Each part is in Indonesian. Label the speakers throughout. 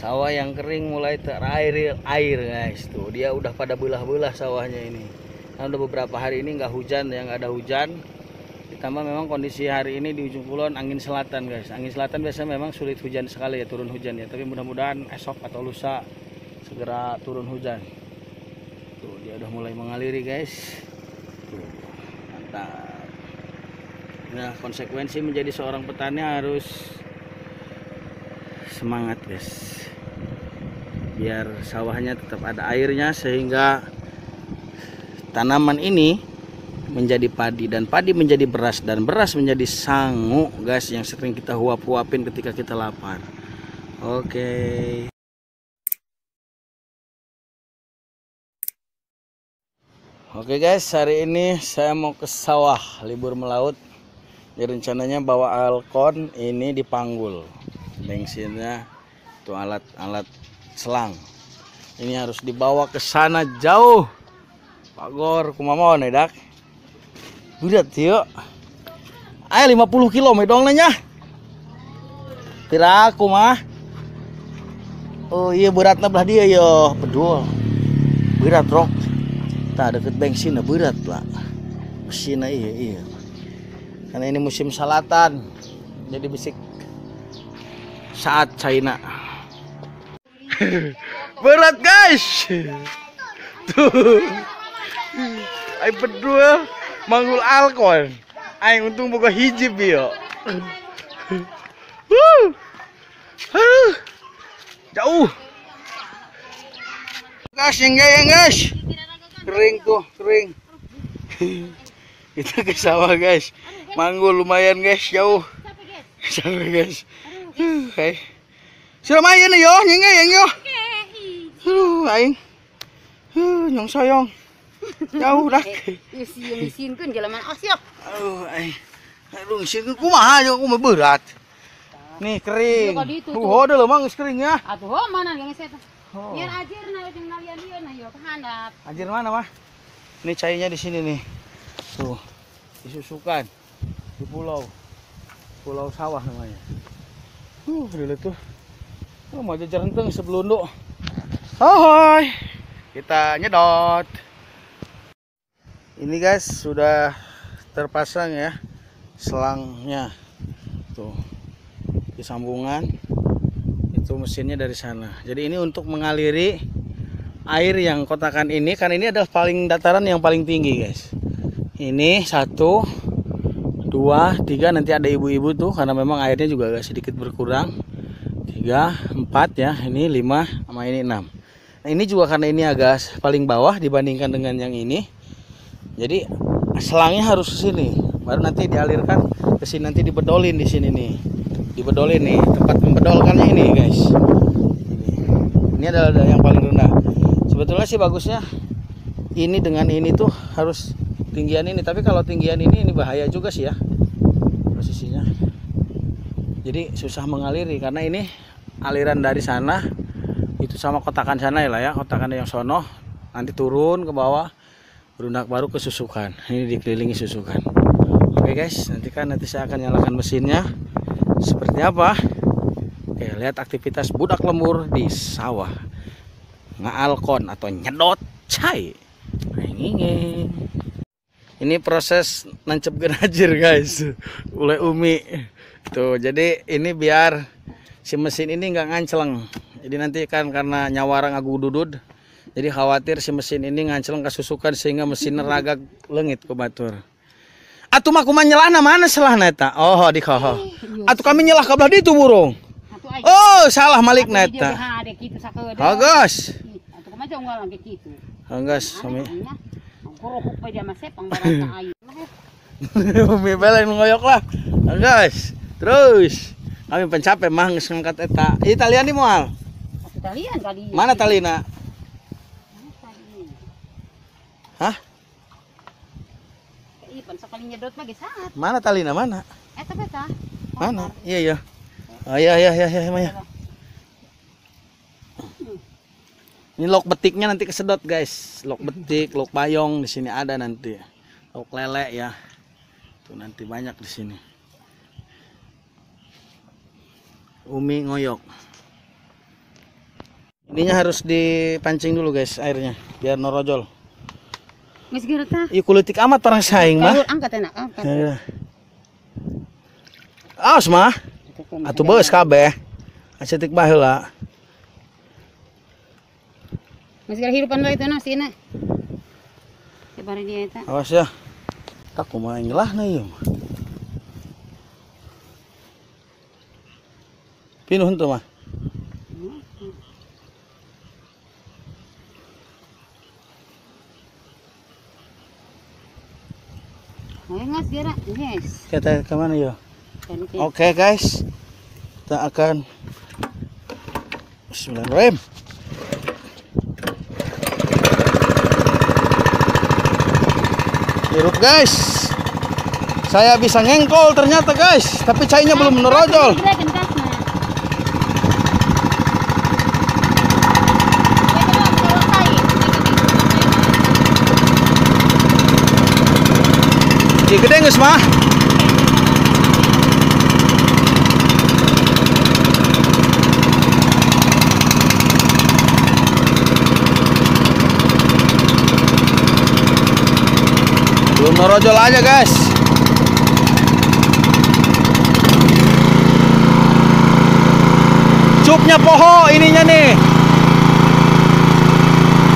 Speaker 1: Sawah yang kering mulai terair air guys. Tuh dia udah pada belah-belah sawahnya ini. Nah, udah beberapa hari ini nggak hujan ya, nggak ada hujan. Ditambah memang kondisi hari ini di ujung kulon angin selatan guys. Angin selatan biasanya memang sulit hujan sekali ya, turun hujan ya. Tapi mudah-mudahan esok atau lusa segera turun hujan. Tuh dia udah mulai mengaliri guys. Tuh, mantap. Nah konsekuensi menjadi seorang petani harus semangat guys, biar sawahnya tetap ada airnya sehingga tanaman ini menjadi padi dan padi menjadi beras dan beras menjadi sangu guys, yang sering kita huap-huapin ketika kita lapar. Oke. Oke guys, hari ini saya mau ke sawah libur melaut. Jadi rencananya bawa Alkon ini dipanggul. Bensinnya itu alat selang. Ini harus dibawa ke sana jauh. Pak Gor, kumaha nih dak? Berat yuk. Ayo 50 kilo dong nanya. Piraku mah. Oh iya beratnya belah dia yo, bedul. Berat rok. Tak deket bensin berat lah. Mesinnya iya. Karena ini musim salatan. Jadi bisik saat China. Berat guys. Tuh. Ayo berdua manggul Alkon. Ayo untung boga hijib yo. Aduh. Jauh. Gas yang guys. Kering tuh, kering. Kita ke sawah guys. Manggul lumayan guys, jauh. Sampai guys. Hai. Sudah main yo, nyengeng yo. Aing. Nyong soyong. Jauh dah.
Speaker 2: Isin-isin jalaman asyik.
Speaker 1: Aduh, isin kumaha yo, kumaha berat. Nih kering. Ada loh mang kering ya.
Speaker 2: Atuh mana yang saya biar ajarna jeung nalian ieu na yo kehandap.
Speaker 1: Ajar mana mah? Ini cairnya di sini nih. Tuh. Disusukan di pulau sawah namanya. Dulu tuh. Oh, mau jajar henteng sebelunduk. Ahoy. Kita nyedot. Ini guys sudah terpasang ya selangnya. Tuh. Di sambungan itu mesinnya dari sana. Jadi ini untuk mengaliri air yang kotakan ini, karena ini adalah paling dataran yang paling tinggi guys. Ini 1, 2, 3, nanti ada ibu-ibu tuh karena memang airnya juga agak sedikit berkurang. 3, 4 ya, ini 5 sama ini 6. Nah ini juga karena ini agak paling bawah dibandingkan dengan yang ini. Jadi selangnya harus ke sini, baru nanti dialirkan ke sini, nanti dibedolin di sini nih. Dibedolin nih, tempat membedolkannya ini guys. Ini adalah yang paling rendah. Sebetulnya sih bagusnya ini dengan ini tuh harus tinggian ini, tapi kalau tinggian ini bahaya juga sih ya posisinya. Jadi susah mengaliri karena ini aliran dari sana itu sama kotakan sana ya lah ya, kotakan yang sono nanti turun ke bawah berundak baru ke susukan. Ini dikelilingi susukan. Oke guys, nanti saya akan nyalakan mesinnya seperti apa. Oke, lihat aktivitas budak lembur di sawah ngaalkon atau nyedot cai. Ini proses nancep gerajir guys, oleh Umi tuh. Jadi ini biar si mesin ini nggak ngancleng. Jadi nanti kan karena nyawara ngagu dudud, jadi khawatir si mesin ini ngancleng kasusukan sehingga mesinnya ragak lengit ke batur. Atuh mah kumaha nyelahna mana selahna eta? Oh di koho. Atuh kami nyelah ka belah ditu burung. Oh salah malik neta. Hagas.
Speaker 2: Atuh kumaha unggal ge kitu.
Speaker 1: Hagas kami.
Speaker 2: Kuruhuk pa dia masepang barata ayu.
Speaker 1: Umi belen ngoyok lah. Hagas. Terus kami pencapek mah geus ngangkat eta. Ieu talian di moal.
Speaker 2: Talian tadi.
Speaker 1: Mana talina? Hah?
Speaker 2: Ipan sakali nyedot mah ge sangat.
Speaker 1: Mana talina mana?
Speaker 2: Eta beta.
Speaker 1: Mana? Iya. Oh iya Maya. Ini lok betiknya nanti kesedot guys. Lok betik, lok payong di sini ada nanti. Lok lele ya. Tuh nanti banyak di sini. Umi ngoyok. Ininya harus dipancing dulu guys airnya biar norojol.
Speaker 2: Mas Gerta.
Speaker 1: Iya kulitik amat orang saing mah.
Speaker 2: Angkat enak, angkat.
Speaker 1: Ya. Aos mah. Atuh beus kabeh. Acetik baheula.
Speaker 2: Mas Gerta hidupan bae itu na sina. Sebari dia eta.
Speaker 1: Awas ya. Tak kumaha ngelahna ieu mah. Pinuh henteu mah.
Speaker 2: Ayo Mas Gerta, yes.
Speaker 1: Kita ke mana yuk?
Speaker 2: Oke.
Speaker 1: Oke guys. Kita akan Bismillahirrahmanirrahim. Hirup guys. Saya bisa ngengkol ternyata guys, tapi cainya belum menerojol. Di gede geus mah. Belum norojol aja guys. Cupnya poho ininya nih.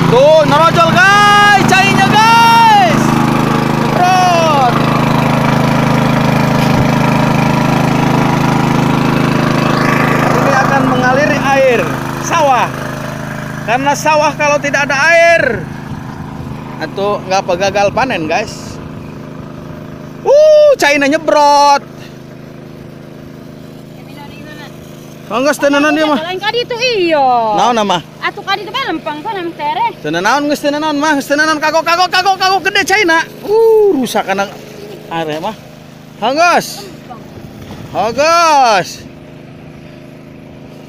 Speaker 1: Tuh norojol guys, cainya guys. Semprot. Ini akan mengaliri air sawah. Karena sawah kalau tidak ada air atau nggak apa gagal panen guys. Caina nyebrot. Anggas tenanan dia mah.
Speaker 2: Lain kadi itu iyo.
Speaker 1: Naon nama?
Speaker 2: Atuh kadi itu mah lempang kan am tere.
Speaker 1: Tenanan geus tenanan mah, geus tenanan kagok gede caina. Rusak anak are mah. Anggas. Anggas.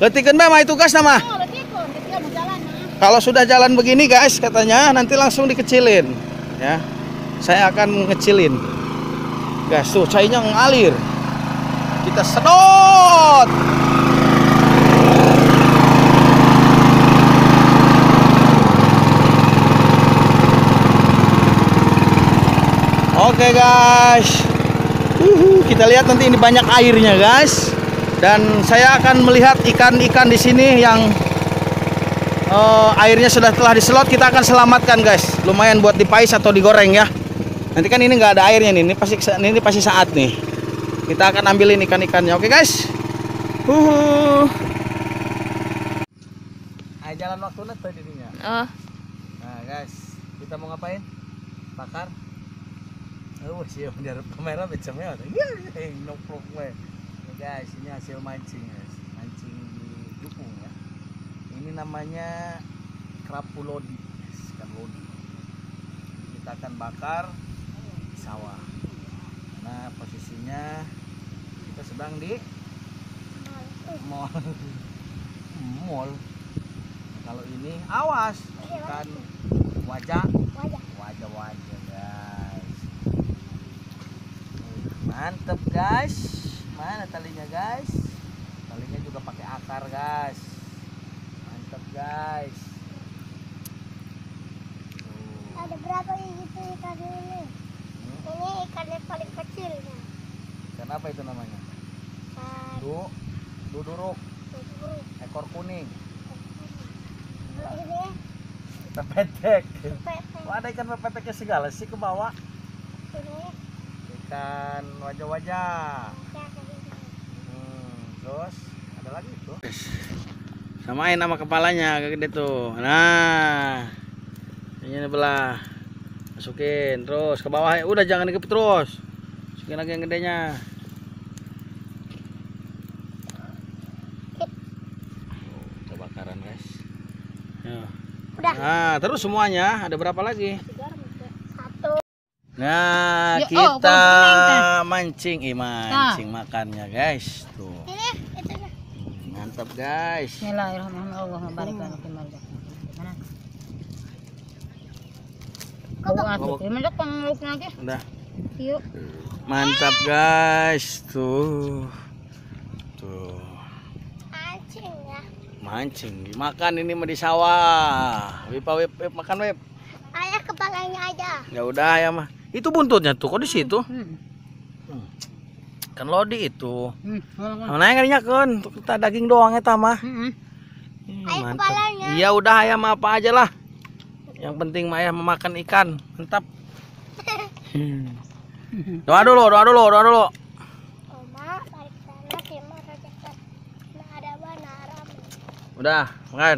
Speaker 1: Letikeun bae mah itu gas nama.
Speaker 2: Oh, letikeun, ketika mau jalan mah.
Speaker 1: Kalau sudah jalan begini guys katanya nanti langsung dikecilin ya. Saya akan ngecilin. Gas tuh cainya ngalir. Kita sedot. Oke guys. Kita lihat nanti ini banyak airnya guys. Dan saya akan melihat ikan-ikan di sini yang airnya telah diselot. Kita akan selamatkan guys. Lumayan buat dipais atau digoreng ya. Nanti kan ini nggak ada airnya nih. Ini pasti saat nih. Kita akan ambilin ikan-ikannya. Oke guys. Ayo jalan waktunya tuh dirinya.
Speaker 2: Oh.
Speaker 1: Nah guys, kita mau ngapain? Bakar. Siap di kamera becamnya. Noprok gue. Guys, ini hasil mancing guys. Mancing di Jukung ya. Ini namanya kerapu lodi, ikan lodi. Kita akan bakar sawah. Nah, posisinya kita sedang di mall. Mall. Kalau ini awas, ikan wajah guys. Mantep guys. Mana talinya guys? Talinya juga pakai akar guys. Mantep guys.
Speaker 3: Ada berapa itu ikan ini? Ini ikan yang paling kecil.
Speaker 1: Ikan apa itu namanya? Duduruk. Ekor kuning.
Speaker 3: Ini
Speaker 1: Pepetek.
Speaker 3: pepek.
Speaker 1: Wah, ada ikan pepeteknya segala sih ke bawah.
Speaker 3: Ini
Speaker 1: Ikan wajah-wajah. Terus ada lagi tuh. Samain nama kepalanya agak gede tuh. Nah, ini belah. Masukin terus ke bawah. Udah jangan dikepit terus. Masukin lagi yang gedenya. Kebakaran guys. Ya.
Speaker 3: udah.
Speaker 1: Nah, terus semuanya ada berapa lagi?
Speaker 3: Satu.
Speaker 1: Nah,
Speaker 2: Ya,
Speaker 1: kita
Speaker 2: kalau
Speaker 1: mancing, mancing makannya guys. Tuh.
Speaker 3: Ini itu.
Speaker 1: Mantap guys.
Speaker 2: Bismillahirrahmanirrahim. Allahumma barik lana fi malak. Mana?
Speaker 3: Kok
Speaker 2: Atuh, mendak pangluk lagi.
Speaker 1: Udah.
Speaker 2: Yuk.
Speaker 1: Mantap guys. Tuh. Tuh.
Speaker 3: Mancing ya.
Speaker 1: Mancing, dimakan ini mah di sawah. Wip, wip, wip, makan wip.
Speaker 3: Ayah kepalanya aja.
Speaker 1: Ya udah ya mah. Itu buntutnya tuh kok di situ. Kan lodi itu. Mana yang nyakeun? Kita daging doang eta mah.
Speaker 3: Ayah kepalanya.
Speaker 1: Iya udah ayam apa aja lah. Yang penting mah ayah memakan ikan. Mantap. Doa dulu, doa dulu, doa dulu.
Speaker 3: Oma, balik sana sih mau rojak. Nah ada mana aram.
Speaker 1: Udah, makan.